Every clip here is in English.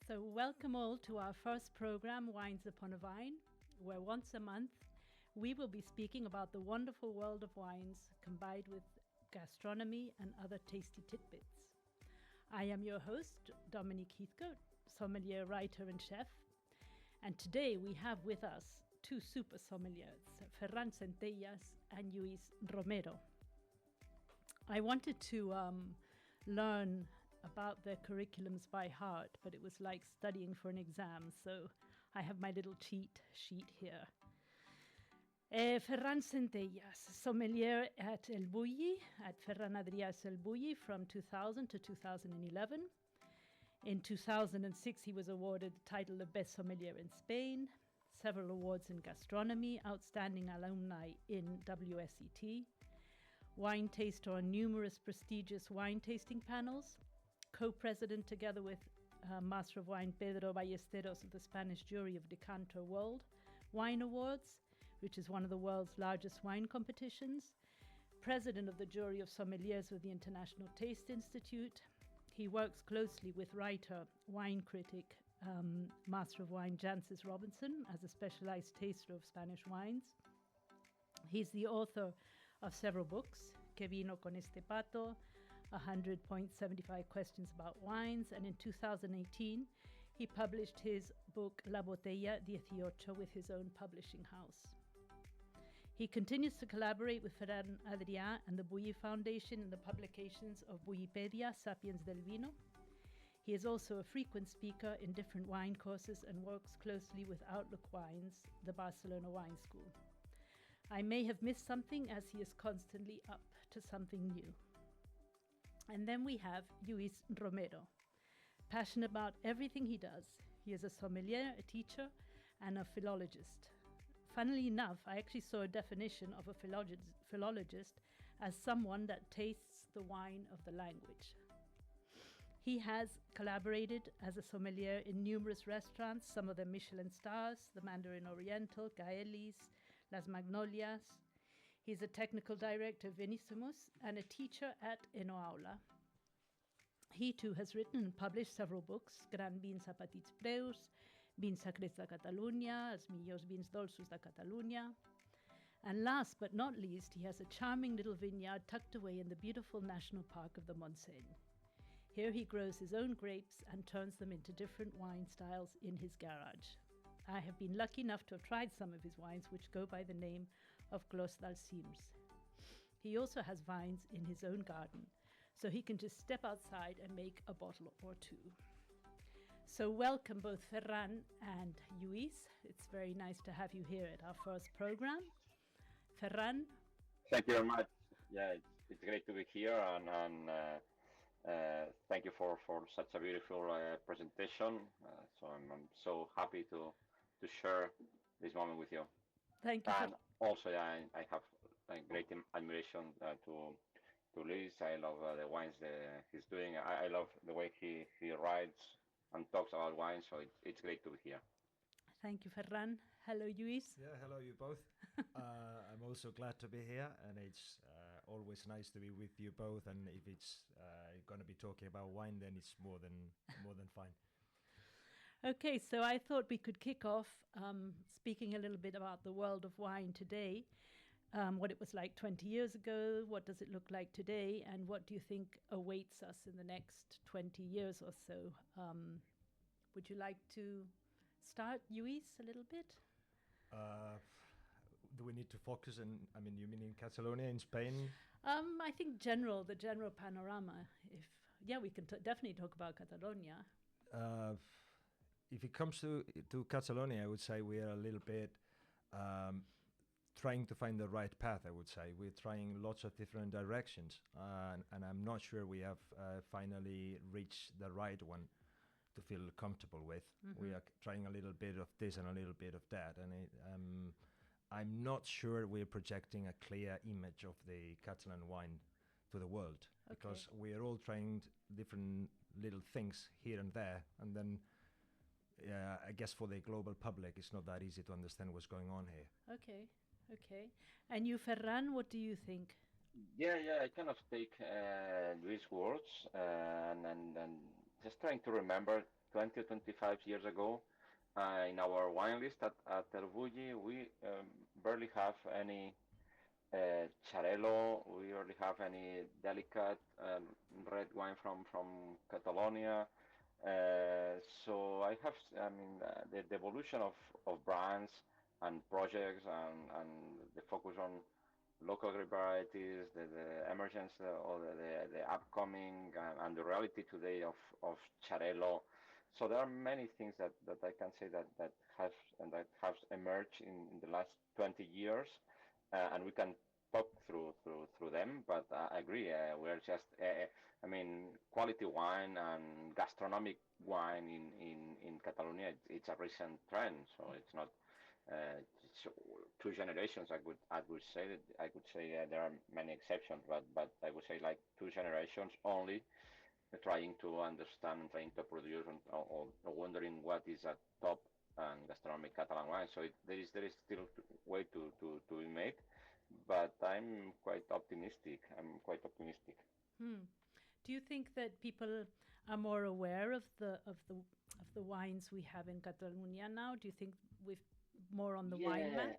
So welcome all to our first program, Wines Upon a Vine, where once a month we will be speaking about the wonderful world of wines combined with gastronomy and other tasty tidbits. I am your host, Dominique Heathcote, sommelier, writer and chef. And today we have with us two super sommeliers, Ferran Centelles and Lluís Romero. I wanted to learn about their curriculums by heart, but it was like studying for an exam, so I have my little cheat sheet here. Ferran Centelles, sommelier at Lluís, at Ferran Adriàs El Bulli from 2000 to 2011. In 2006, he was awarded the title of Best Sommelier in Spain, several awards in gastronomy, outstanding alumni in WSET, wine taster on numerous prestigious wine tasting panels, co-president together with Master of Wine Pedro Ballesteros of the Spanish jury of Decanter World Wine Awards, which is one of the world's largest wine competitions, president of the jury of sommeliers with the International Taste Institute. He works closely with writer, wine critic, Master of Wine Jancis Robinson as a specialized taster of Spanish wines. He's the author of several books, Que vino con este pato, 100.75 questions about wines, and in 2018 he published his book La Botella 18 with his own publishing house. He continues to collaborate with Ferran Adrià and the Bulli Foundation in the publications of Bullipedia, Sapiens del Vino. He is also a frequent speaker in different wine courses and works closely with Outlook Wines, the Barcelona Wine School. I may have missed something as he is constantly up to something new. And then we have Lluís Romero, passionate about everything he does. He is a sommelier, a teacher, and a philologist. Funnily enough, I actually saw a definition of a philologist as someone that tastes the wine of the language. He has collaborated as a sommelier in numerous restaurants, some of them Michelin stars, the Mandarin Oriental, Gaeli's, Las Magnolias. He's a technical director of Vinissimus and a teacher at Enoaula. He too has written and published several books, Gran Vins a Petits Preus, Vins Secrets de Catalunya, Els millors vins dolços de Catalunya. And last but not least, he has a charming little vineyard tucked away in the beautiful national park of the Montseny. Here he grows his own grapes and turns them into different wine styles in his garage. I have been lucky enough to have tried some of his wines, which go by the name of Clos d'Alsims. He also has vines in his own garden, so he can just step outside and make a bottle or two. So welcome both Ferran and Lluís. It's very nice to have you here at our first program. Ferran? Thank you very much. Yeah, it's great to be here, and thank you for such a beautiful presentation. So I'm so happy to share this moment with you. Thank you. And also, yeah, I have a great admiration to Lluís. I love the wines that he's doing. I love the way he writes and talks about wine. So it's great to be here. Thank you, Ferran. Hello, Lluís. Yeah, hello, you both. I'm also glad to be here, and it's always nice to be with you both. And if it's going to be talking about wine, then it's more than fine. Okay, so I thought we could kick off speaking a little bit about the world of wine today, what it was like 20 years ago, what does it look like today, and what do you think awaits us in the next 20 years or so? Would you like to start, Lluís, a little bit? Do we need to focus on, you mean in Catalonia, in Spain? I think the general panorama. We can definitely talk about Catalonia. If it comes to Catalonia, I would say we are a little bit trying to find the right path, I would say. We're trying lots of different directions, and I'm not sure we have finally reached the right one to feel comfortable with. Mm-hmm. We are trying a little bit of this and a little bit of that, and I'm not sure we're projecting a clear image of the Catalan wine to the world, because we're all trying different little things here and there, and then I guess for the global public it's not that easy to understand what's going on here. Okay. And you, Ferran, what do you think? Yeah, I kind of take Lluís' words and just trying to remember 20 or 25 years ago, in our wine list at El Bulli, we barely have any Charello. We already have any delicate red wine from Catalonia. So I mean, the evolution of brands and projects and the focus on local grape varieties, the emergence or the upcoming and the reality today of Charello. So there are many things that I can say that have emerged in the last 20 years, and we can talk through them. But I agree, we're just I mean, quality wine and gastronomic wine in Catalonia. It's a recent trend, so it's not. It's two generations. I would say that I could say there are many exceptions, but I would say like two generations only trying to understand, trying to produce, or wondering what is a top and gastronomic Catalan wine. So there is still way to be made, but I'm quite optimistic. I'm quite optimistic. Hmm. Do you think that people are more aware of the wines we have in Catalonia now? Do you think we've more on the wine Yeah, map?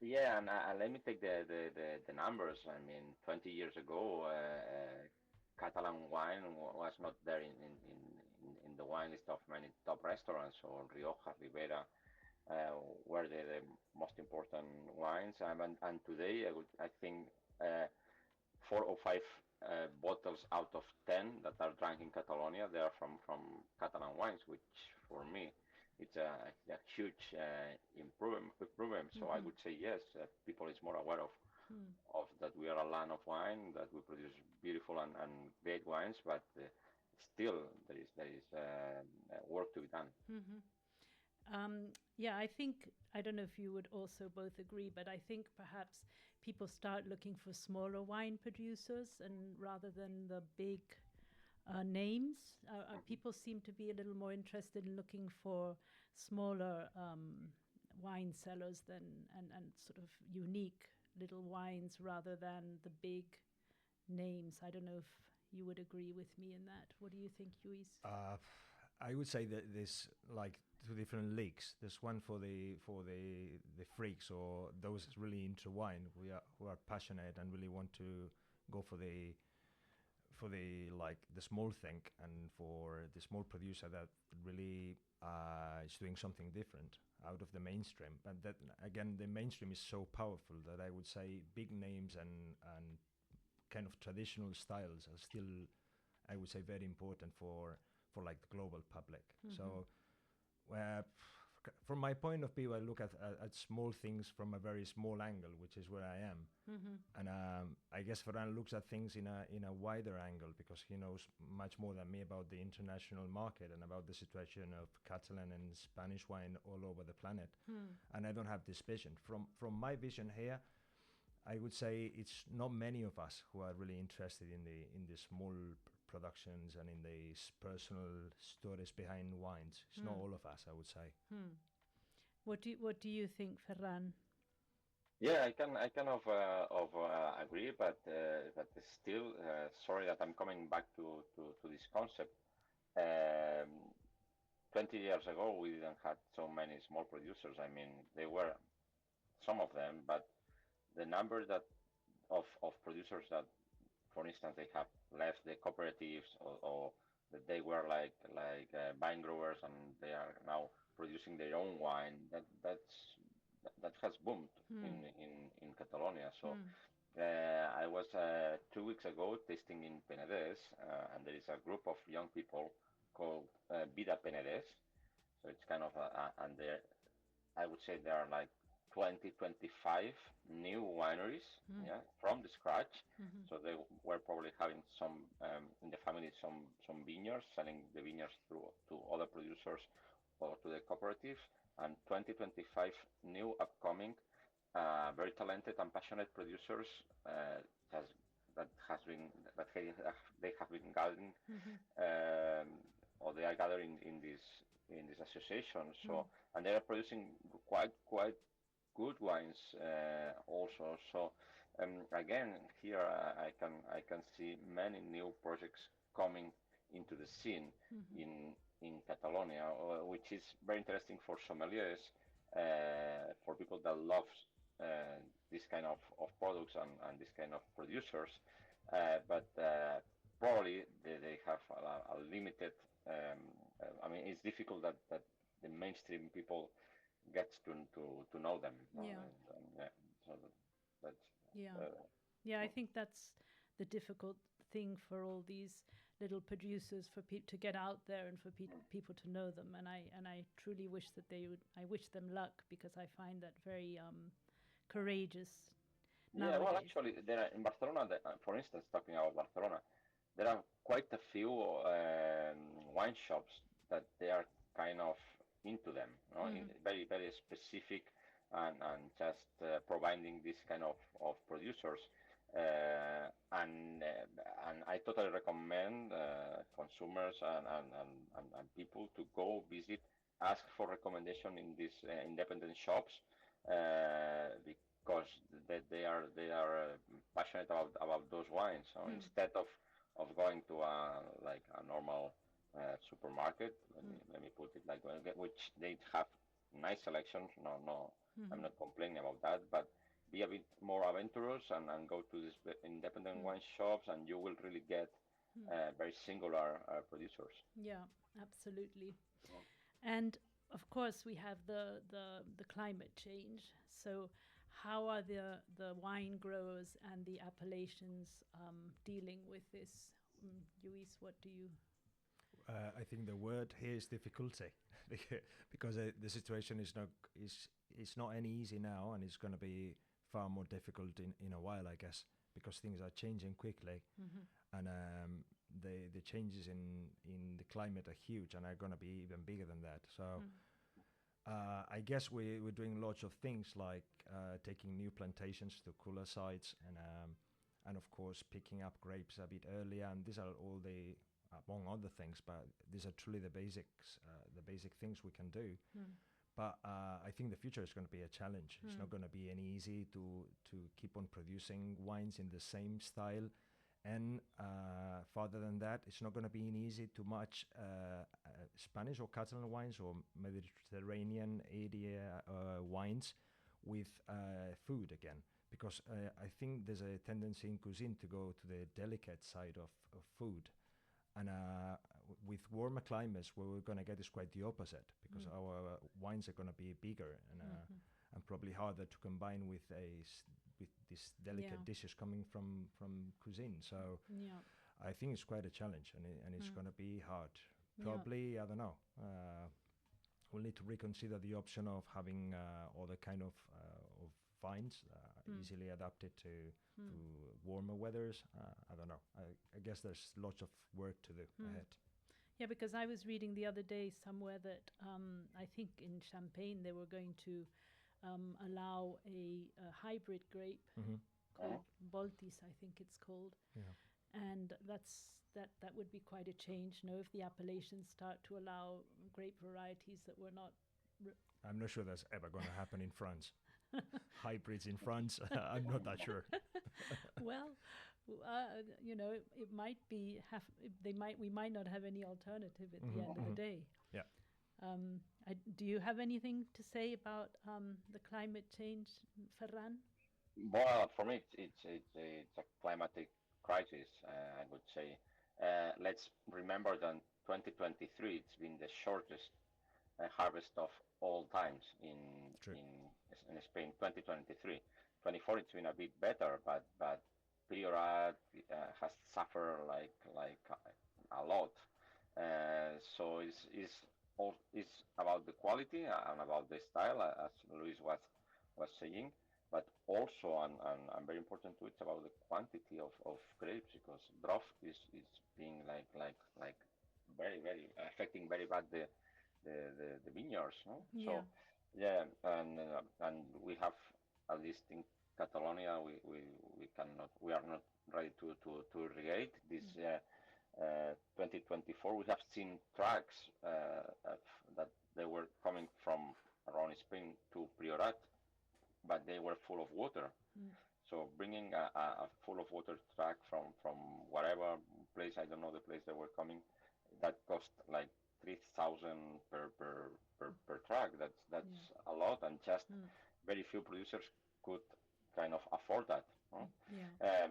yeah, and let me take the numbers. I mean, 20 years ago, Catalan wine was not there in the wine list of many top restaurants, or Rioja, Ribera, were the most important wines. And today, I think uh, 4 or 5 bottles out of 10 that are drank in Catalonia, they are from Catalan wines, which for me it's a huge improvement. So I Mm-hmm. would say yes, people is more aware of that we are a land of wine, that we produce beautiful and great wines, but still there is work to be done. Mm-hmm. Yeah, I think, I don't know if you would also both agree, but I think perhaps people start looking for smaller wine producers and rather than the big names. People seem to be a little more interested in looking for smaller wine cellars and sort of unique little wines rather than the big names. I don't know if you would agree with me in that. What do you think, Lluís? I would say that there's like two different leagues. There's one for the freaks or those really into wine. Who are passionate and really want to go for the like the small thing, and for the small producer that really is doing something different out of the mainstream. And that again, the mainstream is so powerful that I would say big names and kind of traditional styles are still, I would say, very important for like the global public. So uh, from my point of view, I look at small things from a very small angle, which is where I am. And I guess Ferran looks at things in a wider angle because he knows much more than me about the international market and about the situation of Catalan and Spanish wine all over the planet. And I don't have this vision. From my vision here, I would say it's not many of us who are really interested in the small productions and in the personal stories behind wines. It's not all of us, I would say. What do you think, Ferran? Yeah, I kind of agree, but still, sorry that I'm coming back to this concept. Um, 20 years ago, we didn't have so many small producers. I mean, there were some of them, but the number of producers that, for instance, they have left the cooperatives, or that they were like vine growers and they are now producing their own wine. That has boomed in Catalonia. So I was 2 weeks ago tasting in Penedès, and there is a group of young people called Vida Penedès. So it's kind of and there, I would say there are like 20, 25 new wineries, yeah, from the scratch. So they were probably having some in the family some vineyards, selling the vineyards through to other producers or to the cooperatives, and 20, 25 new upcoming, very talented and passionate producers has that has been that they have been gathering, um, or they are gathering in this association. So and they are producing quite good wines also. So again, here I can see many new projects coming into the scene in Catalonia, which is very interesting for sommeliers, for people that love this kind of products and this kind of producers, but probably they have a limited. I mean, it's difficult that the mainstream people gets to know them. Yeah. Yeah, so that's Yeah. uh, Yeah, I think that's the difficult thing for all these little producers for people to get out there and for people to know them. And I truly wish that they would. I wish them luck because I find that very courageous yeah. Well, nowadays. actually, there are, in Barcelona, for instance, talking about Barcelona, there are quite a few wine shops that they are kind of into them, you know, very very specific, and just providing this kind of producers. And I totally recommend consumers and people to go visit, ask for recommendation in these independent shops, because they are passionate about those wines. So instead of going to a normal supermarket, let me put it like that, which they have nice selections. No, I'm not complaining about that, but be a bit more adventurous and go to these independent wine shops, and you will really get very singular producers. Yeah, absolutely. And of course, we have the climate change. So, how are the wine growers and the appellations dealing with this? Luis, what do you? I think the word here is difficulty, because the situation is not any easy now, and it's going to be far more difficult in a while, I guess, because things are changing quickly, and the changes in the climate are huge and are going to be even bigger than that. So I guess we're doing lots of things like taking new plantations to cooler sites, and of course picking up grapes a bit earlier. And these are all the, among other things, but these are truly the basics, the basic things we can do. But I think the future is going to be a challenge. It's not going to be any easy to keep on producing wines in the same style. And further than that, it's not going to be easy to match Spanish or Catalan wines or Mediterranean area wines with food again. Because I think there's a tendency in cuisine to go to the delicate side of food. And with warmer climates, what we're going to get is quite the opposite, because our wines are going to be bigger and probably harder to combine with with these delicate dishes coming from cuisine. So I think it's quite a challenge, and it's going to be hard. Probably, I don't know. We'll need to reconsider the option of having other kind of vines easily adapted to warmer weathers. I don't know. I guess there's lots of work to do ahead. Yeah, because I was reading the other day somewhere that I think in Champagne they were going to allow a hybrid grape called Baltis, I think it's called. Yeah. And that would be quite a change. If the appellations start to allow grape varieties that were not. I'm not sure that's ever going to happen in France. Hybrids in France, I'm not that sure. Well, it might be we might not have any alternative at the end of the day. Yeah. Do you have anything to say about the climate change, Ferran? Well, for me, it's a climatic crisis, I would say. Let's remember that 2023 it's been the shortest harvest of all times in Spain. 2023, 24 it's been a bit better, but Priorat has suffered like a lot. So it's about the quality and about the style, as Luis was saying, but also and very important too, it's about the quantity of grapes, because drought is being like very very affecting very bad the vineyards, no? Yeah. So yeah, and we have, at least in Catalonia, we are not ready to irrigate this 2024. We have seen trucks that they were coming from around Spain to Priorat, but they were full of water. So bringing a full of water truck from whatever place, I don't know the place they were coming, that cost like 3,000 producers could kind of afford that. Yeah.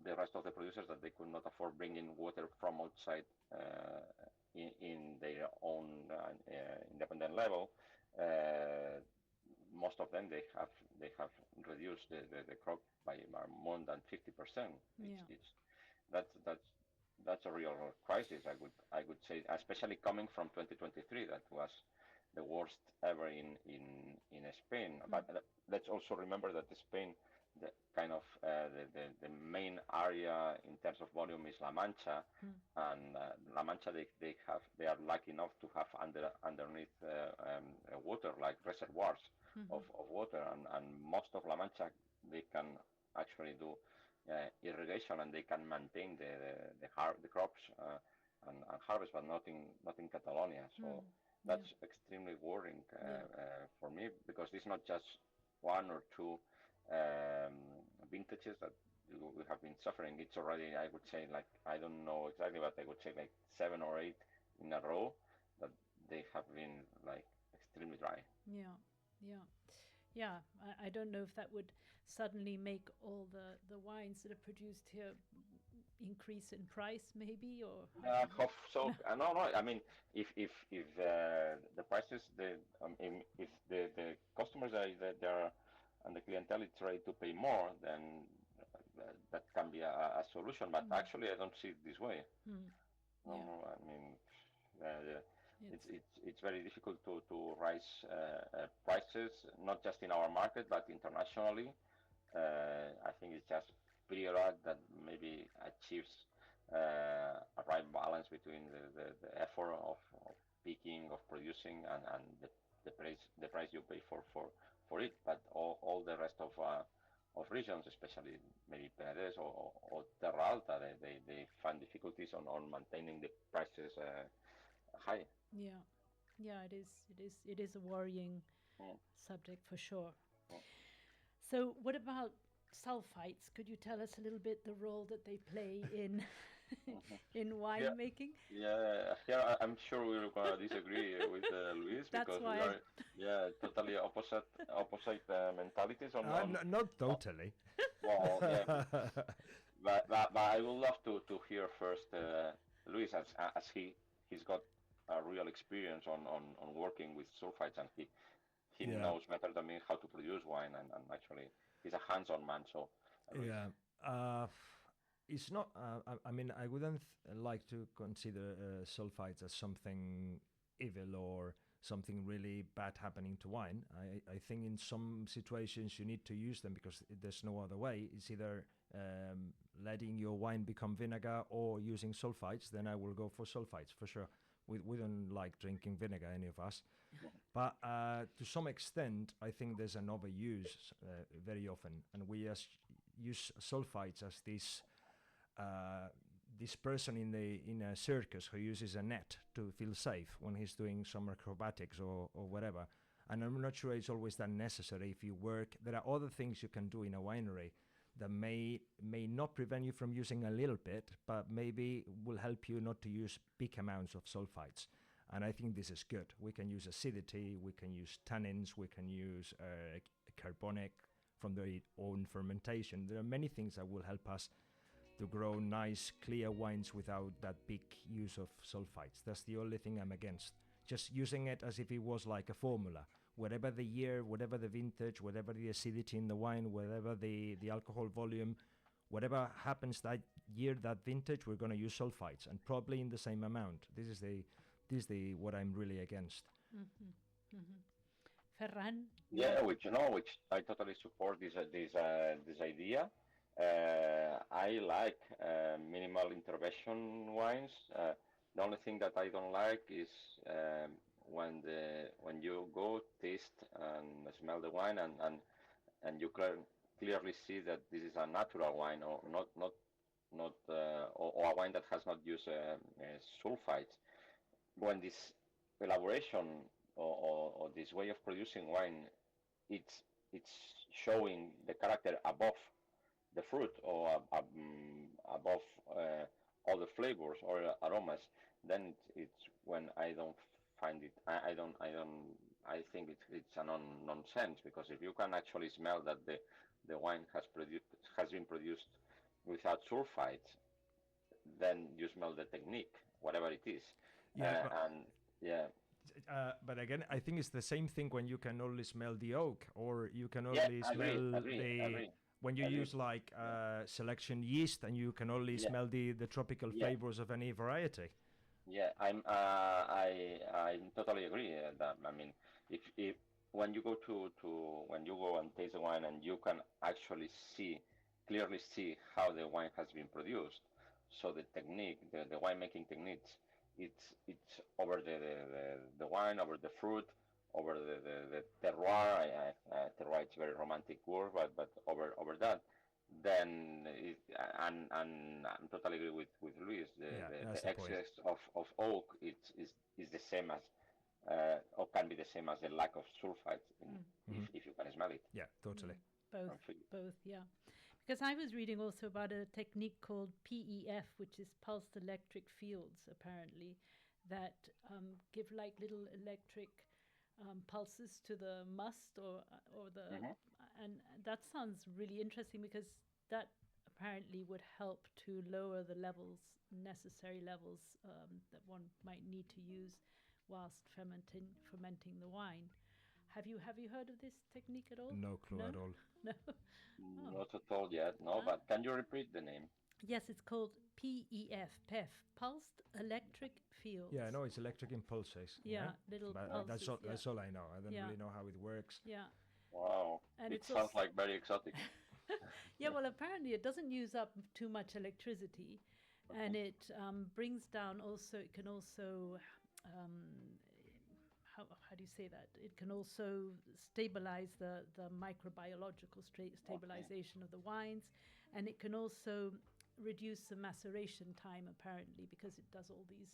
The rest of the producers that they could not afford bringing water from outside in their own independent level. Most of them they have reduced the crop by more than 50%. Yeah. That's a real crisis. I would say, especially coming from 2023, that was the worst ever in Spain. But let's also remember that Spain, the kind of the main area in terms of volume is La Mancha, and La Mancha they are lucky enough to have underneath water, like reservoirs of water, and most of La Mancha they can actually do irrigation, and they can maintain the crops and harvest, but not in Catalonia. So that's extremely worrying for me, because it's not just one or two vintages that we have been suffering. It's already, I would say, like, I don't know exactly, but I would say like 7 or 8 in a row that they have been like extremely dry. Yeah. Yeah. Yeah, I don't know if that would suddenly make all the wines that are produced here increase in price, maybe, or Hope so. No, no. I mean, if the prices, if the customers they are and the clientele is ready to pay more, then that can be a solution. But actually, I don't see it this way. No, Yeah. no. I mean, it's very difficult to raise prices, not just in our market but internationally. I think it's just Priorat that maybe achieves a right balance between the effort of picking, of producing, and the price you pay for it. But all the rest of regions, especially maybe Penedès or Terra Alta, they find difficulties on maintaining the prices high. Yeah. Yeah, it is a worrying Mm. subject for sure. Mm. So what about sulfites? Could you tell us a little bit the role that they play in in Yeah, winemaking? here I'm sure we're gonna disagree with Luis, That's because we why are, totally opposite mentalities on. Not totally. Well, yeah, but I would love to hear first Luis, as he's got a real experience on working with sulfites, and he Yeah. knows better than me how to produce wine, and actually he's a hands-on man. So Luis. Yeah. It's not. I mean, I wouldn't like to consider sulfites as something evil or something really bad happening to wine. I think in some situations you need to use them because there's no other way. It's either letting your wine become vinegar or using sulfites. Then I will go for sulfites for sure. We don't like drinking vinegar, any of us. But to some extent, I think there's an overuse very often, and we use sulfites as this person in a circus who uses a net to feel safe when he's doing some acrobatics or whatever. And I'm not sure it's always that necessary. If you work, there are other things you can do in a winery that may not prevent you from using a little bit, but maybe will help you not to use big amounts of sulfites. And I think this is good. We can use acidity, we can use tannins, we can use carbonic from their own fermentation. There are many things that will help us to grow nice, clear wines without that big use of sulfites. That's the only thing I'm against. Just using it as if it was like a formula. Whatever the year, whatever the vintage, whatever the acidity in the wine, whatever the alcohol volume, whatever happens that year, that vintage, we're going to use sulfites, and probably in the same amount. This is what I'm really against. Ferran? Yeah, which I totally support this idea. I like minimal intervention wines. The only thing that I don't like is when you go taste and smell the wine, and you clearly see that this is a natural wine, or or a wine that has not used sulfites. When this elaboration or this way of producing wine, it's showing the character above the fruit, or above all the flavors or aromas, then it's when I don't find it. I don't I think it's a nonsense, because if you can actually smell that the wine has been produced without sulfites, then you smell the technique, whatever it is. Yeah, but And yeah, but again, I think it's the same thing when you can only smell the oak, or you can yeah, only smell agree, when you agree. use like selection yeast, and you can only Yeah, smell the tropical yeah, flavors of any variety. yeah. I totally agree. That I mean, if when you go when you go and taste the wine, and you can actually clearly see how the wine has been produced. So the technique, the winemaking techniques, it's over the wine, over the fruit, over the terroir. Terroir, it's a very romantic word, but over that, then and I'm totally agree with Luis. Yeah, The that's the point. excess of oak is the same as or can be the same as the lack of sulfite Hmm. if you can smell it. Yeah, totally. Both, And feel it. both, yeah. Because I was reading also about a technique called PEF, which is pulsed electric fields, apparently, that give like little electric pulses to the must or the, Mhm. and that sounds really interesting because that apparently would help to lower the necessary levels that one might need to use whilst fermenting the wine. Have you heard of this technique at all? No clue No, at all. no. Oh, Not at all yet, no. ah. But can you repeat the name? Yes, it's called PEF, pulsed electric fields. Yeah, I know it's electric impulses. Yeah, little But pulses. Yeah, that's all I know. I don't yeah, really know how it works. yeah. Wow, And it it's sounds also like very exotic. yeah. Well, apparently it doesn't use up too much electricity, and it brings down. Also, it can also how do you say that? It can also stabilize the microbiological Okay. stabilization of the wines, and it can also reduce the maceration time apparently because it does all these.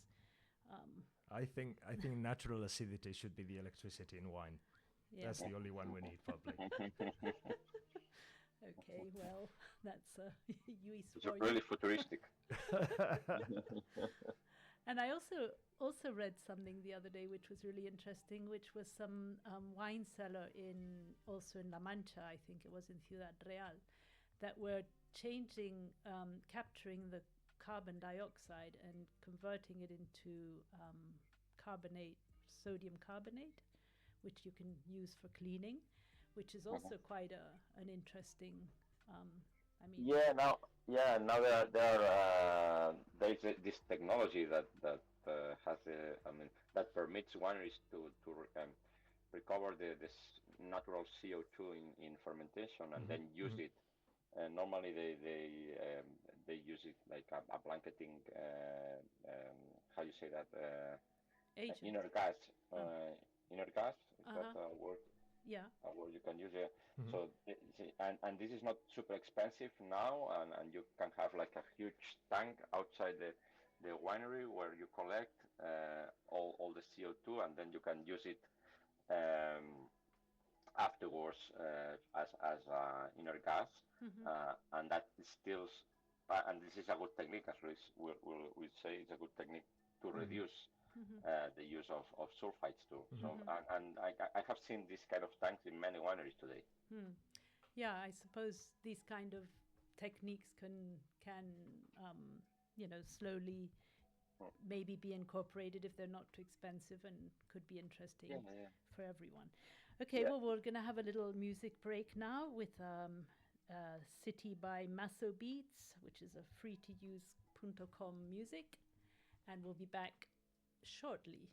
Um, I think natural acidity should be the electricity in wine. yeah. That's the only one we need, probably. Okay. Well, that's Lluís It's for you. really futuristic. And I also read something the other day which was really interesting, which was some wine cellar also in La Mancha, I think it was in Ciudad Real, that were capturing the carbon dioxide and converting it into carbonate, sodium carbonate, which you can use for cleaning, which is Mhm. also quite an interesting. Um, I mean, Now there is this technology that has I mean that permits wineries to recover this natural CO2 in fermentation and Hmm. then use Hmm. it. Normally they use it like a blanketing how you say that agent. inner gas Oh, inner gas, is that uh-huh. a word? Yeah. Where you can use it. Hmm. So and this is not super expensive now, and you can have like a huge tank outside the winery where you collect all the CO2, and then you can use it um, afterwards as inner gas, Hmm. and that is still and this is a good technique, as Luis will say, it's a good technique to Hmm. reduce Hmm. the use of sulfites too. Hmm. So Hmm. and I have seen this kind of tanks in many wineries today. Hmm. Yeah, I suppose these kind of techniques can um, slowly Mm. maybe be incorporated if they're not too expensive and could be Yeah, interesting yeah, for everyone. Okay, yeah. well, we're going to have a little music break now with City by Masso Beats, which is a free to use .com music, and we'll be back shortly.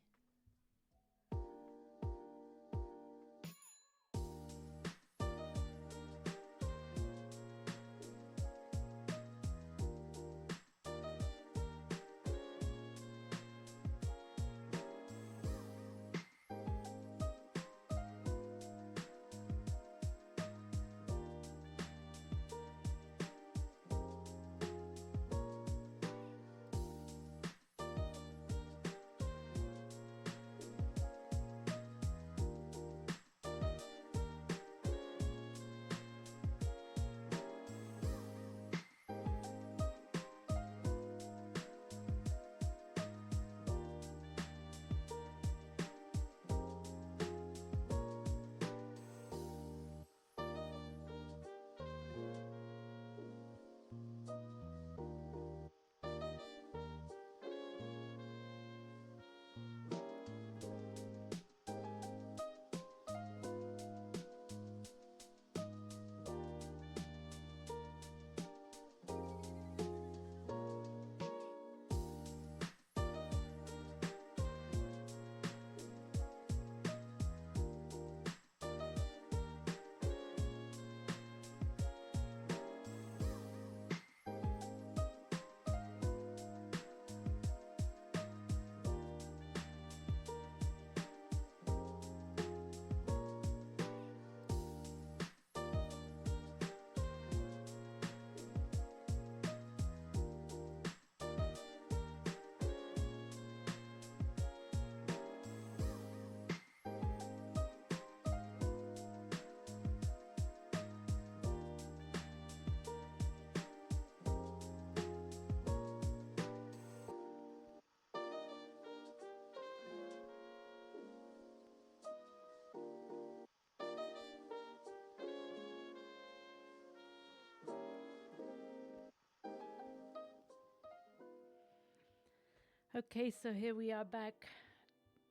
Okay, so here we are back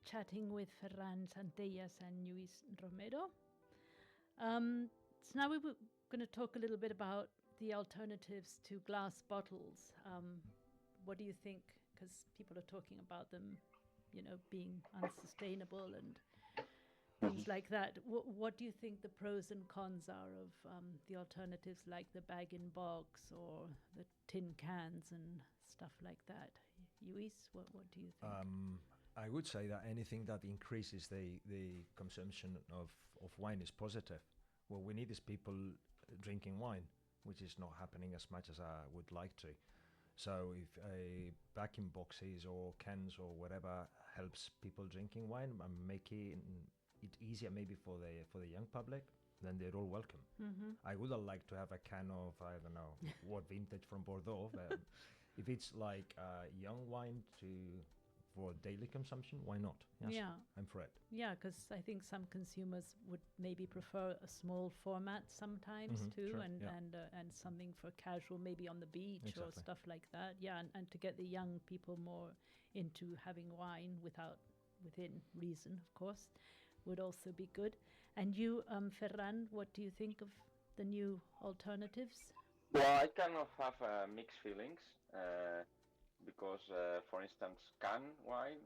chatting with Ferran Centelles and Lluís Romero. So now we were going to talk a little bit about the alternatives to glass bottles. What do you think? Because people are talking about them, being unsustainable and things like that. What do you think the pros and cons are of the alternatives like the bag-in-box or the tin cans and stuff like that? Lluís, what do you think? I would say that anything that increases the consumption of wine is positive. What we need is people drinking wine, which is not happening as much as I would like to. So if a bag-in boxes or cans or whatever helps people drinking wine and making it easier maybe for the young public, then they're all welcome. Mm-hmm. I would like to have a can of, I don't know what vintage from Bordeaux, but if it's like young wine for daily consumption, why not? Yes, Yeah. I'm for it. Yeah, because I think some consumers would maybe prefer a small format sometimes too, sure, and yeah. and something for casual, maybe on the beach or Exactly. stuff like that. Yeah, and to get the young people more into having wine within reason, of course, would also be good. And you, Ferran, what do you think of the new alternatives? Well, I kind of have mixed feelings because, for instance, canned wine,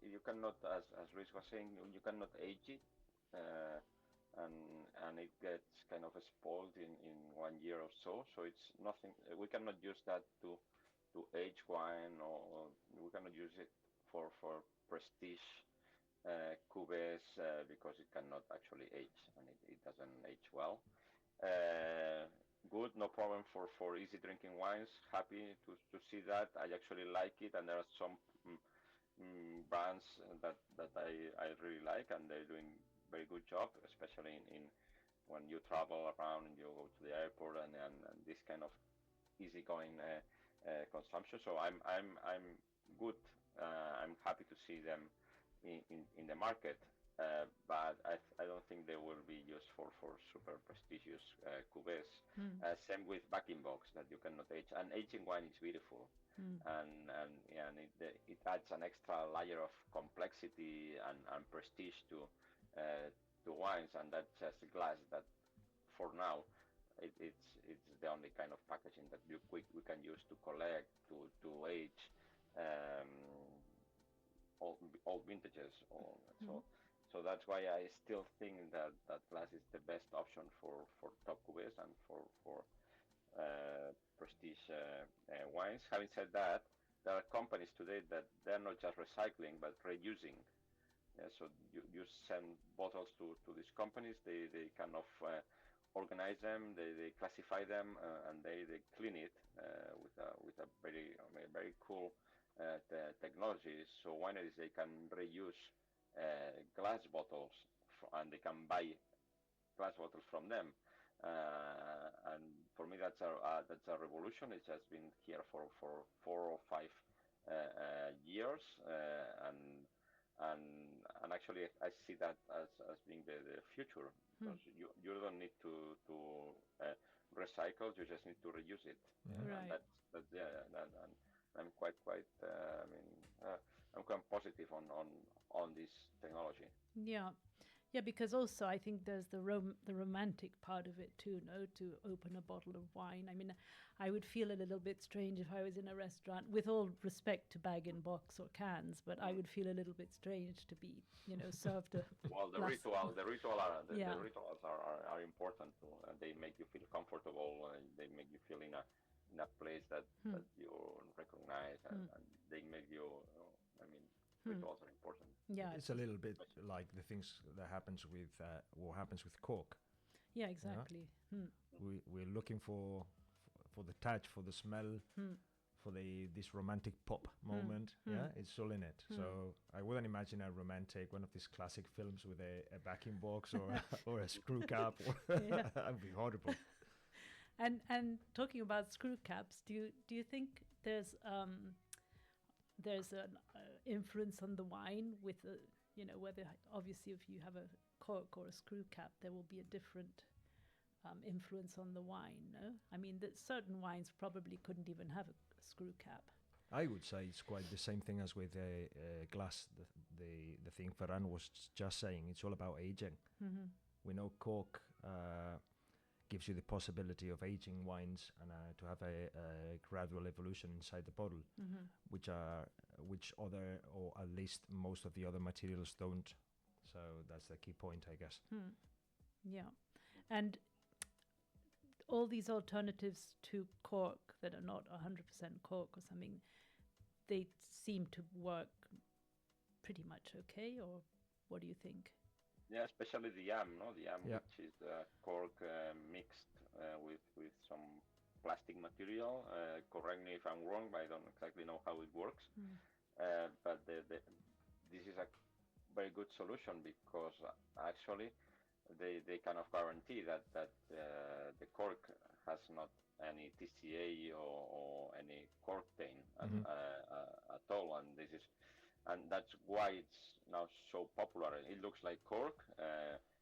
you cannot, as Luis was saying, you cannot age it, uh, and it gets kind of spoiled in 1 year or so. So it's nothing. We cannot use that to age wine, or we cannot use it for prestige cuvées because it cannot actually age, and it doesn't age well. Uh, Good, no problem for easy drinking wines. Happy to see that. I actually like it, and there are some brands that I really like, and they're doing very good job, especially in when you travel around and you go to the airport and this kind of easygoing consumption. So I'm good. I'm happy to see them in the market. But I don't think they will be used for super prestigious cuvées. Mm. Same with backing box that you cannot age. And aging wine is beautiful, Mm. and it adds an extra layer of complexity and prestige to wines. And that's just glass that, for now, it's the only kind of packaging that we can use to collect to age um, old vintages. Mm. So that's why I still think that glass is the best option for top cuvées and for prestige wines. Having said that, there are companies today that they're not just recycling but reusing. Yeah, so you send bottles to these companies. They kind of organize them. They classify them and they clean it with a very cool technology. So wineries, they can reuse glass bottles and they can buy glass bottles from them. And for me, that's a revolution. It has been here for 4 or 5 years, and and actually I see that as being the future, Mm. because you don't need to recycle. You just need to reuse it. Yeah. And Right. that's yeah. And I'm quite I'm quite positive on this technology. Yeah. Yeah, because also I think there's the romantic part of it too, no? To open a bottle of wine. I mean, I would feel a little bit strange if I was in a restaurant, with all respect to bag-in-box or cans, but I would feel a little bit strange to be, served a Well, glass. the Yeah. rituals are important too. They make you feel comfortable. They make you feel in a place Hmm. that you recognize, Hmm. and they make you. I mean, Hmm. rituals are important. Yeah, It's a little bit like the things that happens with what happens with cork. yeah, exactly. Hmm. We're looking for the touch, for the smell, Hmm. for this romantic pop moment. Hmm. Yeah, it's all in it. Hmm. So I wouldn't imagine a romantic one of these classic films with a backing box or or a screw cap. Yeah. That'd be horrible. And talking about screw caps, do you think there's an influence on the wine with whether, obviously, if you have a cork or a screw cap, there will be a different influence on the wine, no? I mean, that certain wines probably couldn't even have a screw cap. I would say it's quite the same thing as with glass. The thing Ferran was just saying. It's all about aging. Mm-hmm. We know cork gives you the possibility of aging wines and to have a gradual evolution inside the bottle, Mm-hmm. which other, or at least most of the other materials don't. So that's the key point, I guess. Hmm. Yeah. And all these alternatives to cork that are not 100% cork or something, they seem to work pretty much okay, or what do you think? Yeah, especially the yam, no? The yam, Yeah. which is cork mixed with some plastic material. Correct me if I'm wrong, but I don't exactly know how it works. Mm. But this is a very good solution because actually they kind of guarantee that the cork has not any TCA or any cork stain Mhm. at all, and that's why it's now so popular. It looks like cork.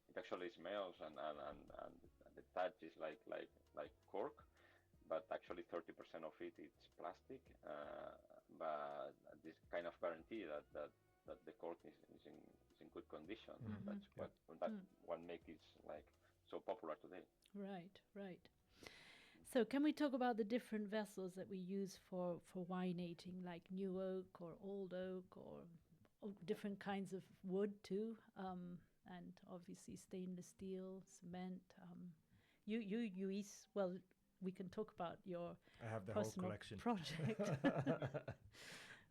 It actually smells and the touch is like cork, but actually 30% of it is plastic. But this kind of guarantee that the cork is in good condition. Mhm. That's Yeah. what makes it like so popular today. Right, right. So can we talk about the different vessels that we use for wine aging, like new oak or old oak, or different kinds of wood too, and obviously stainless steel, cement. You Lluís, well, we can talk about your I have the whole personal collection. project.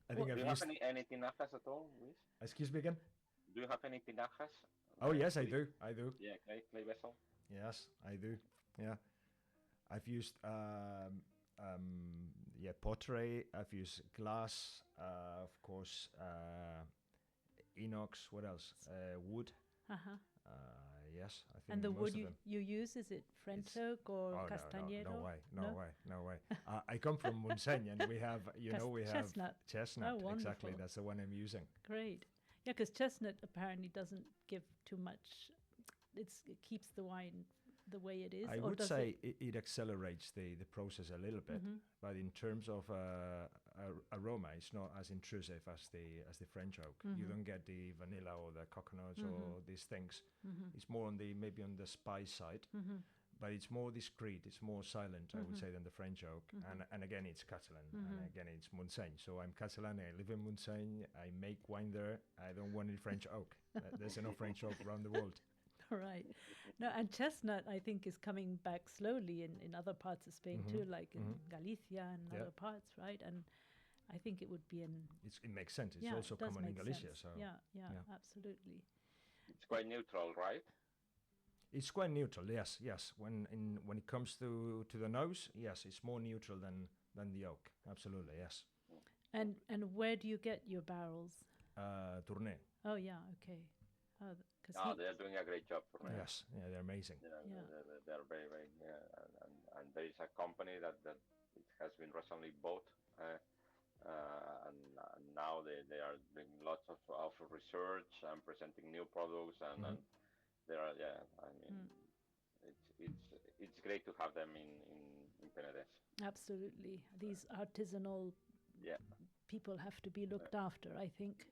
I think Do I've you have used. any tinajas at all, Luis? Excuse me again. Do you have any tinajas? Oh yes, I Clay- do. I do. Yeah, clay vessel. Yes, I do. Yeah, I've used yeah, pottery. I've used glass, of course, inox. What else? Wood. Uh-huh. Yes, I think And the most wood of them. you use, is it French It's- oak or Oh castañero? no way, no No? way, no way. I come from Montseny, and we have, we have Chestnut. chestnut. Oh, Exactly, wonderful. that's the one I'm using. Great. Yeah, because chestnut apparently doesn't give too much. It keeps the wine the way it is. I or would does say it accelerates the process a little bit, Mhm. but in terms of aroma, it's not as intrusive as the French oak. You Mhm. don't get the vanilla or the coconuts Mhm. or these things. Mhm. It's more on the maybe on the spice side, Mhm. but it's more discreet. It's more silent, I would Mhm. say, than the French oak. Mhm. And again, it's Catalan, Mhm. and again, it's Montseny. So I'm Catalan. I live in Montseny. I make wine there. I don't want any French oak. There's enough French oak around the world. Right. No, and chestnut, I think, is coming back slowly in other parts of Spain Mhm. too, like in Mhm. Galicia and Yeah. other parts, right? And I think it would be It makes sense. It's yeah, also it does common in make Galicia. sense. So Yeah, yeah, yeah. absolutely. It's quite neutral, right? it's quite neutral. Yes, yes. When it comes to the nose, yes, it's more neutral than the oak. Absolutely, yes. And where do you get your barrels? Tournai. Oh yeah, okay. Oh, because They're doing a great job for me. Yes, yeah, they're amazing. Yeah. They're very, very, and there is a company that it has been recently bought, and now they are doing lots of research and presenting new products, and there are, yeah, I mean, it's great to have them in Penedès. absolutely, these artisanal Yeah. people have to be looked after, I think,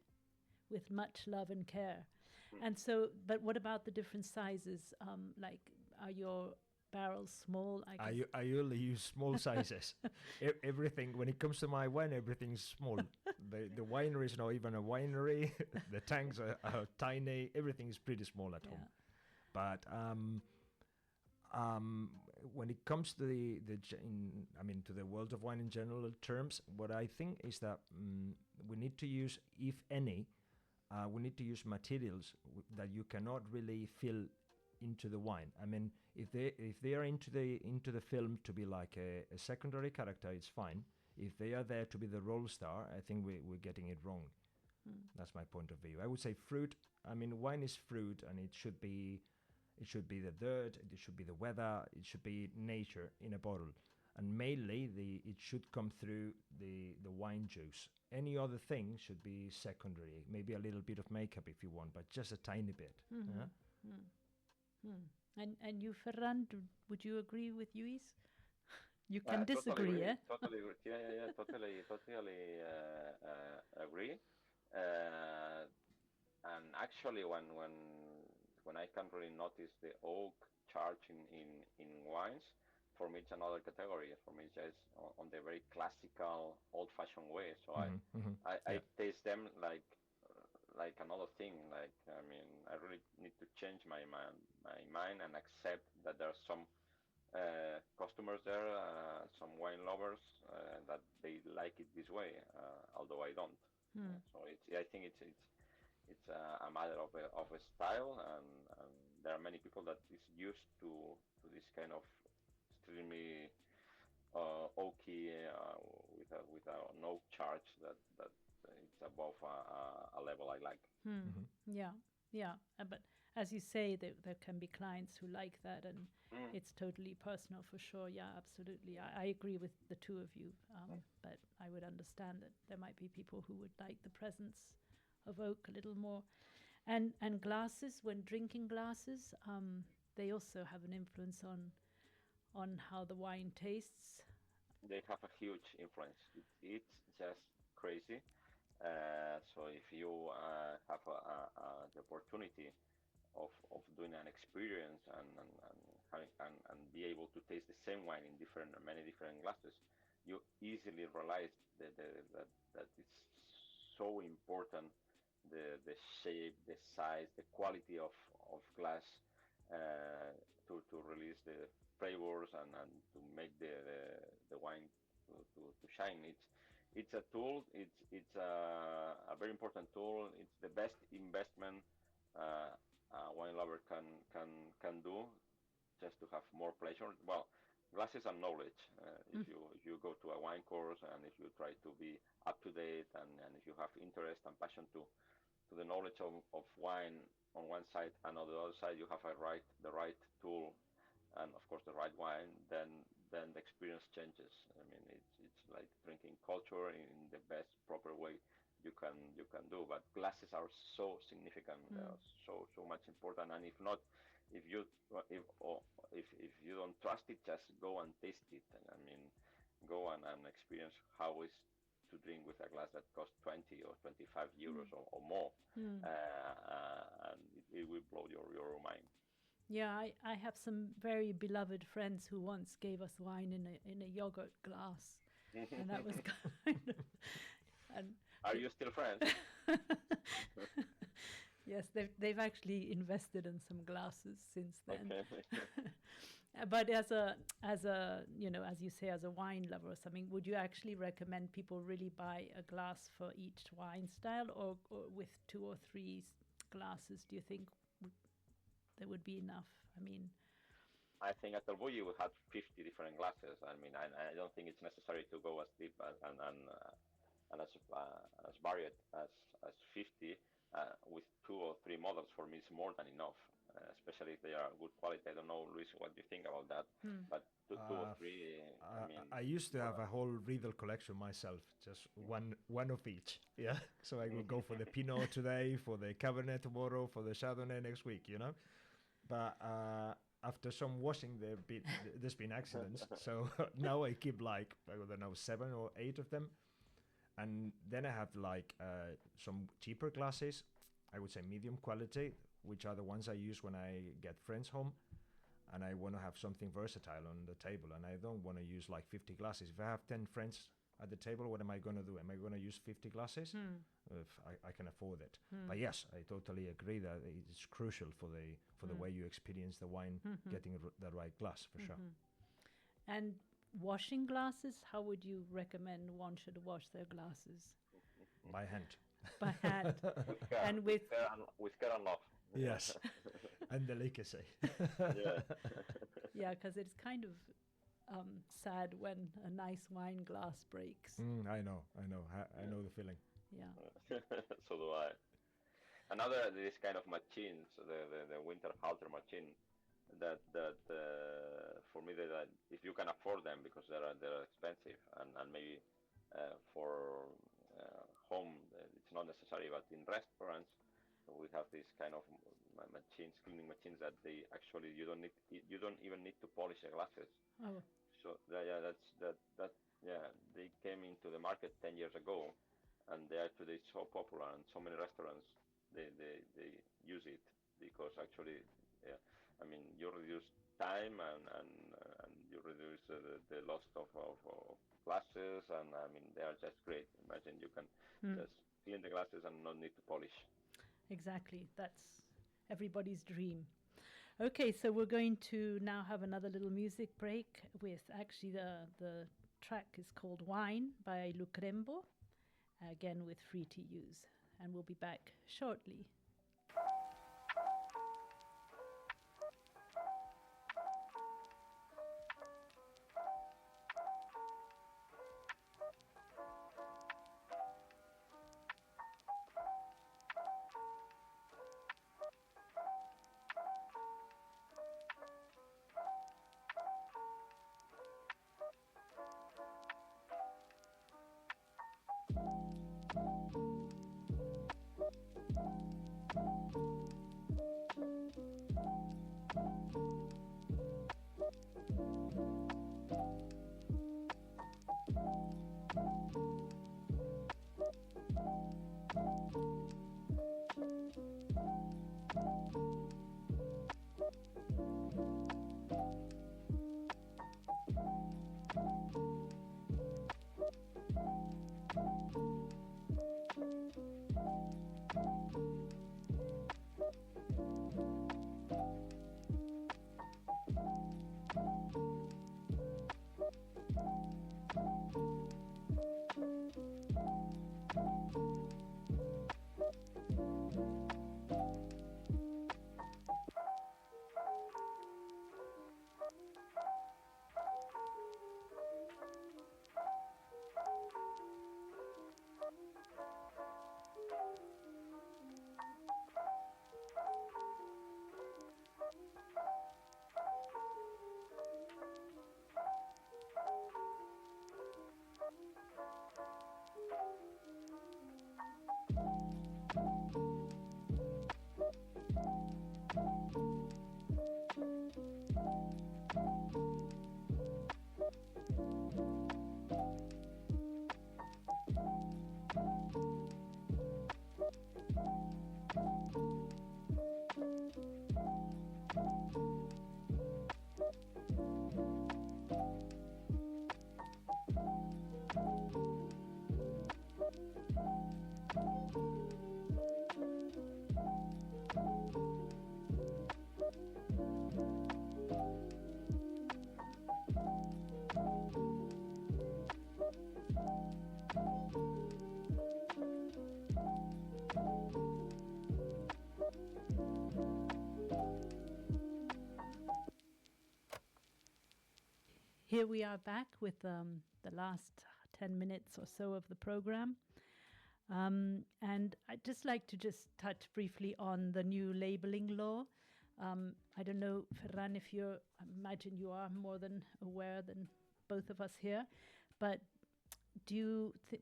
with much love and care. Mm. And so, but what about the different sizes? Like, are your barrels small? I only use small sizes. Everything, when it comes to my wine, everything's small. The winery is not even a winery. The tanks are tiny. Everything is pretty small at home. But when it comes to to the world of wine in general terms, what I think is that we need to use, if any, we need to use materials that you cannot really fill into the wine. I mean, if they are into the film to be like a secondary character, it's fine. If they are there to be the role star, I think we're getting it wrong. That's my point of view. I would say fruit. I mean, wine is fruit, and it should be the dirt, it should be the weather, it should be nature in a bottle, and mainly it should come through the wine juice. Any other thing should be secondary. Maybe a little bit of makeup if you want, but just a tiny bit. And you, Ferran, would you agree with Lluís? You can Totally disagree, agree. eh? Totally agree. Yeah, yeah, yeah. Totally agree. Uh, and actually, when I can really notice the oak charge in wines, for me it's another category. For me, it's just on the very classical, old-fashioned way. So Hmm. Hmm. I Yeah. taste them like another thing. Like I mean, I really need to change my mind and accept that there are some customers there, some wine lovers that they like it this way, although I don't. Hmm. So I think it's a matter of a style, and there are many people that is used to this kind of extremely oaky with a no charge that it's above a level I like. Hmm. Hmm. Yeah, yeah. But as you say, there can be clients who like that, and Mm. it's totally personal for sure. Yeah, absolutely. I agree with the two of you, but I would understand that there might be people who would like the presence of oak a little more. And glasses, when drinking glasses, they also have an influence on how the wine tastes. They have a huge influence. It's just crazy. So if you have the opportunity of doing an experience and be able to taste the same wine in many different glasses, you easily realize that it's so important the shape, the size, the quality of glass to release the flavors and to make the wine to shine. It's a tool. It's a very important tool. It's the best investment a wine lover can do just to have more pleasure. Well, glasses and knowledge. Mm. If you go to a wine course and if you try to be up to date and if you have interest and passion to the knowledge of wine on one side and on the other side you have the right tool and of course the right wine, then the experience changes. I mean, it's like drinking culture in the best proper way you can do. But glasses are so significant, Mm. so much important. And if not, if you if you don't trust it, just go and taste it. I mean, go and experience how is to drink with a glass that costs 20 or 25 euros or more, Mm. and it will blow your mind. Yeah, I have some very beloved friends who once gave us wine in a yogurt glass, and that was kind of and Are you still friends? yes, they've actually invested in some glasses since then. Okay. But as a as you say, as a wine lover or something, would you actually recommend people really buy a glass for each wine style, or with two or three glasses? Do you think there would be enough? I mean, I think at Albury we had 50 different glasses. I mean, I don't think it's necessary to go as deep and as varied as 50 with two or three models. For me, it's more than enough, especially if they are good quality. I don't know, Luis, what you think about that, hmm. but two or three, I mean, I used to more have a whole Riedel collection myself, just one of each. Yeah, so I would go for the Pinot today, for the Cabernet tomorrow, for the Chardonnay next week. But after some washing, there's been accidents. So now I keep like I don't know 7 or 8 of them, and then I have like some cheaper glasses. I would say medium quality, which are the ones I use when I get friends home and I want to have something versatile on the table, and I don't want to use like 50 glasses. If I have 10 friends at the table, what am I going to do? Am I going to use 50 glasses? Hmm. If I can afford it. Hmm. But yes, I totally agree that it's crucial for the way you experience the wine, getting the right glass for sure. And washing glasses, how would you recommend one should wash their glasses? By hand. By hand. with care, And with with care and love. Yes, and delicacy. Yeah. yeah, because it's kind of sad when a nice wine glass breaks. I know. I know the feeling. Yeah. So do I. Another this kind of machines, the winter halter machine, that for me that if you can afford them because they're expensive and maybe for home it's not necessary, but in restaurants we have this kind of machines, cleaning machines that they actually you don't even need to polish the glasses. Oh. So yeah, yeah, they came into the market 10 years ago, and they are today so popular, and so many restaurants they use it because actually, yeah, I mean, you reduce time and you reduce the loss of glasses, and I mean they are just great. Imagine you can just clean the glasses and not need to polish. Exactly. That's everybody's dream. Okay, so we're going to now have another little music break with actually the track is called Wine by Lucrembo, again with Free to Use. And we'll be back shortly. Here we are back with the last 10 minutes or so of the program. And I'd just like to just touch briefly on the new labeling law. I don't know, Ferran, if I imagine you are more than aware than both of us here, but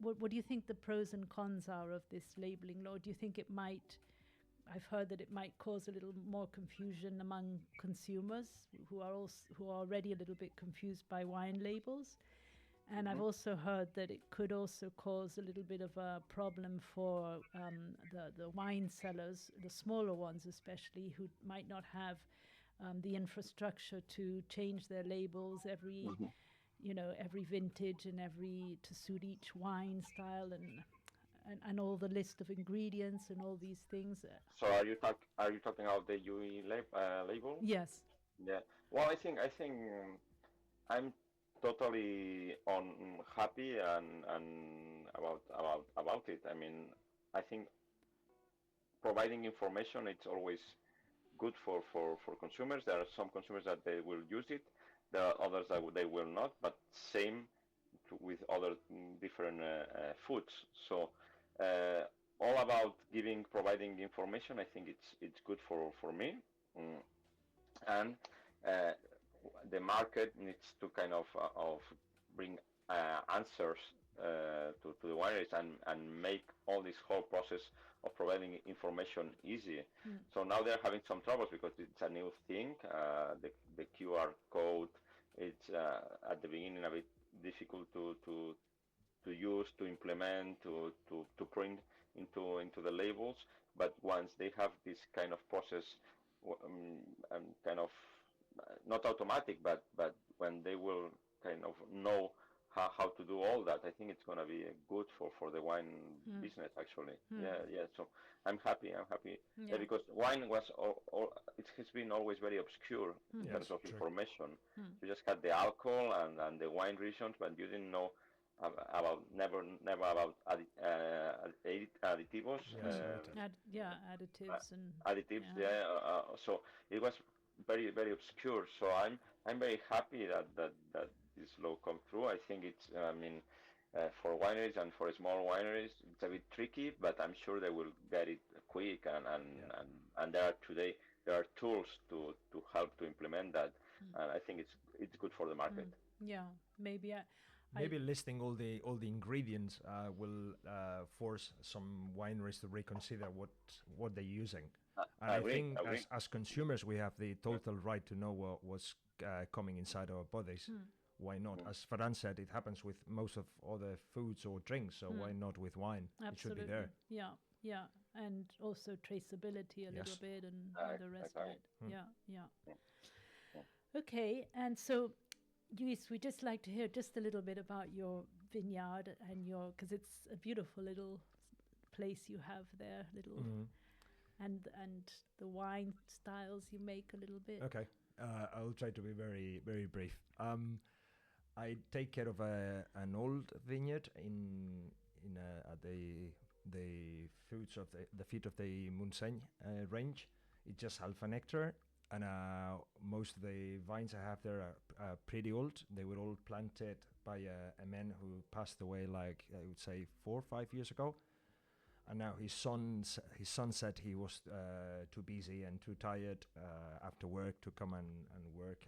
what do you think the pros and cons are of this labeling law? Do you think I've heard that it might cause a little more confusion among consumers who are already a little bit confused by wine labels. And I've also heard that it could also cause a little bit of a problem for the wine sellers, the smaller ones especially, who might not have the infrastructure to change their labels every vintage and to suit each wine style and all the list of ingredients and all these things. So are you talking about the UE label? Yes. Yeah. Well, I think I'm totally happy and about it. I mean, I think providing information it's always good for consumers. There are some consumers that they will use it. There are others that they will not. But same with other different foods. So all about providing information. I think it's good for me, and the market needs to kind of bring answers to the wineries and make all this whole process of providing information easy. So now they're having some troubles because it's a new thing. The QR code it's at the beginning a bit difficult to use, to implement, to print into the labels. But once they have this kind of process, and kind of not automatic, but when they will kind of know how to do all that, I think it's going to be good for the wine Mm. business actually. Mm. Yeah. So I'm happy. Yeah. Because wine was it has been always very obscure in Yes, terms of true. information. Mm. You just had the alcohol and the wine regions, but you didn't know about never about additivos, Yes, right. Yeah, additives and additives. yeah. Yeah, so it was very obscure. So I'm very happy that this law come through. I think it's I mean. For wineries and for small wineries, it's a bit tricky, but I'm sure they will get it quick. Yeah. And there are tools to help to implement that. And I think it's good for the market. Yeah, maybe I Maybe listing all the ingredients will force some wineries to reconsider what they're using. And I I agree. think I agree. as consumers, we have the total right to know what's coming inside our bodies. Why not? As Ferran said, it happens with most of other foods or drinks, so why not with wine? It should be absolutely. there. Yeah, and also traceability a little Yes. bit and the rest of Exactly. it. Yeah. Yeah. Okay, and so, Luis, we just like to hear just a little bit about your vineyard and because it's a beautiful little place you have there, little and the wine styles you make a little bit. Okay, I'll try to be very brief. I take care of an old vineyard at the foots of the feet of the Montseny range. It's just half an hectare, and most of the vines I have there are pretty old. They were all planted by a man who passed away, like I would say 4 or 5 years ago. And now his son said he was too busy and too tired after work to come and work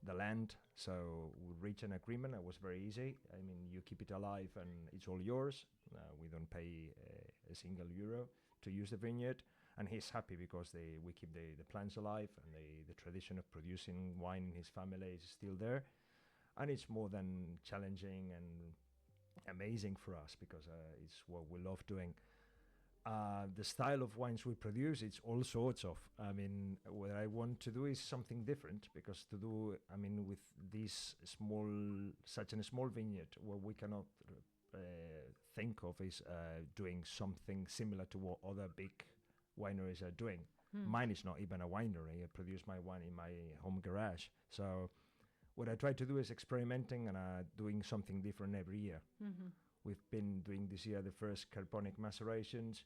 the land. So we reached an agreement. It was very easy. I mean, you keep it alive and it's all yours. We don't pay a single euro to use the vineyard. And he's happy because we keep the plants alive, and the tradition of producing wine in his family is still there. And it's more than challenging and amazing for us because it's what we love doing. The style of wines we produce, it's all sorts of. I mean, what I want to do is something different, because I mean, with such a small vineyard, what we cannot think of is doing something similar to what other big wineries are doing. Mine is not even a winery. I produce my wine in my home garage. So what I try to do is experimenting and doing something different every year. We've been doing this year the first carbonic macerations.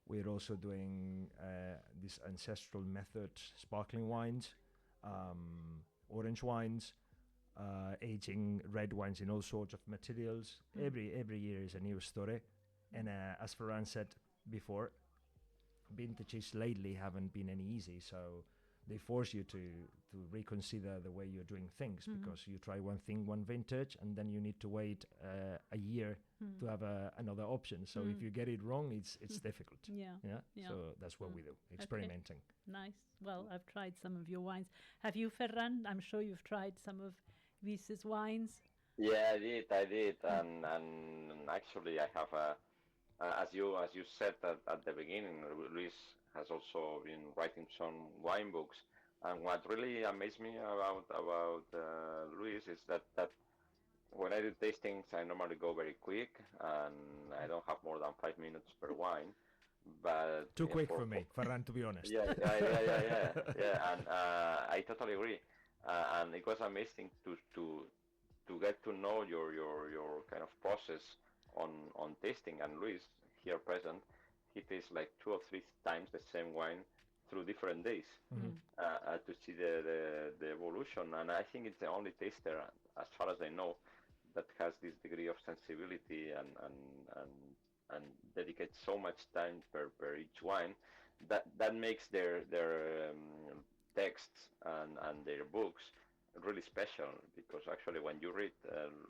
We're also doing this ancestral method sparkling wines, orange wines, aging red wines in all sorts of materials. Every year is a new story. And as Ferran said before, vintages lately haven't been any easy, so they force you to reconsider the way you're doing things, because you try one thing one vintage and then you need to wait a year to have another option. So if you get it wrong, it's difficult. Yeah. So that's what we do, experimenting. Nice. Well, I've tried some of your wines. Have you, Ferran? I'm sure you've tried some of Luis's wines. Yeah, I did, and actually I have as you said at the beginning, Luis has also been writing some wine books. And what really amazed me about Luis is that when I do tastings, I normally go very quick, and I don't have more than 5 minutes per wine. But Too quick for me, Ferran, to be honest. Yeah. And I totally agree. And it was amazing to get to know your kind of process on tasting. And Luis, here present, he tastes like 2 or 3 times the same wine through different days to see the evolution. And I think it's the only taster, as far as I know, that has this degree of sensibility and dedicates so much time per each wine that makes their texts and their books really special, because actually when you read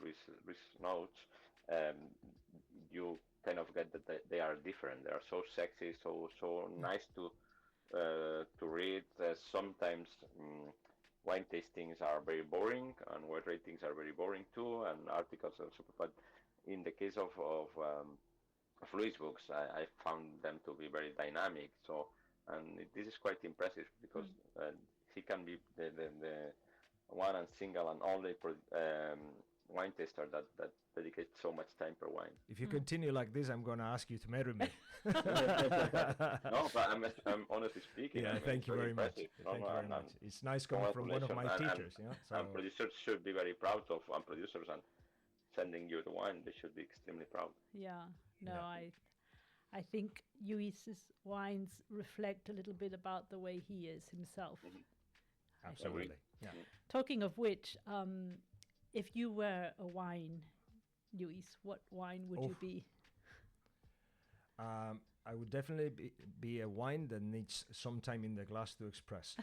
Luis notes, um, you kind of get that they are different. They are so sexy, so nice to read. Sometimes wine tastings are very boring and wine ratings are very boring too, and articles also. But in the case of Lluís books, I found them to be very dynamic. So, and this is quite impressive because he can be the one and single and only wine taster that dedicates so much time per wine. If you continue like this, I'm going to ask you to marry me. No, but I'm honestly speaking. Yeah, I mean, thank you very much. Thank Thank you very much. It's nice coming from one of my teachers. So and producers should be very proud of, and producers and sending you the wine, they should be extremely proud. Yeah, no, I think Lluís's wines reflect a little bit about the way he is himself. Absolutely. Yeah. Talking of which, if you were a wine, Lluís, what wine would you be? I would definitely be a wine that needs some time in the glass to express.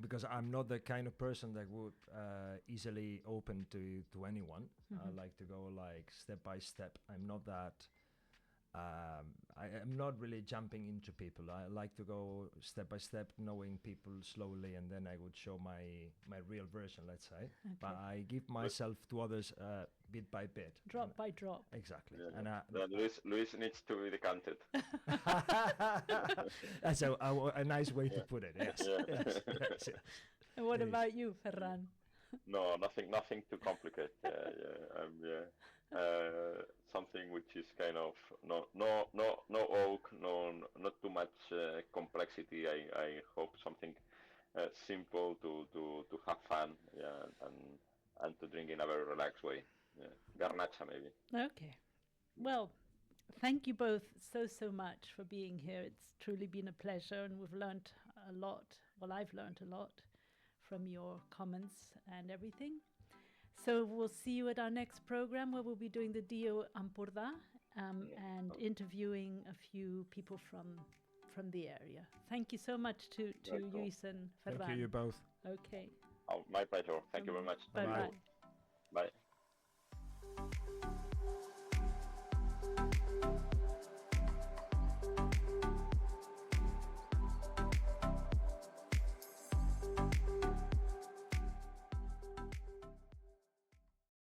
Because I'm not the kind of person that would easily open to anyone. I like to go like step by step. I'm not that. I am not really jumping into people. I like to go step by step, knowing people slowly, and then I would show my real version, let's say. Okay. But I give myself to others bit by bit. Drop by drop. Exactly. Yeah. And Lluís needs to be decanted. That's a nice way to put it, yes. Yes. And what about you, Ferran? No, nothing too complicated. Something which is kind of no oak, not too much complexity. I hope something simple to have fun, and to drink in a very relaxed way. Yeah. Garnacha maybe. Okay. Well, thank you both so much for being here. It's truly been a pleasure, and we've learned a lot. Well, I've learned a lot from your comments and everything. So we'll see you at our next program, where we'll be doing the Dio Ampurdà and interviewing a few people from the area. Thank you so much to Lluís and Ferran. Thank you both. Okay. Oh, my pleasure. Thank you very much. Bye-bye. Bye.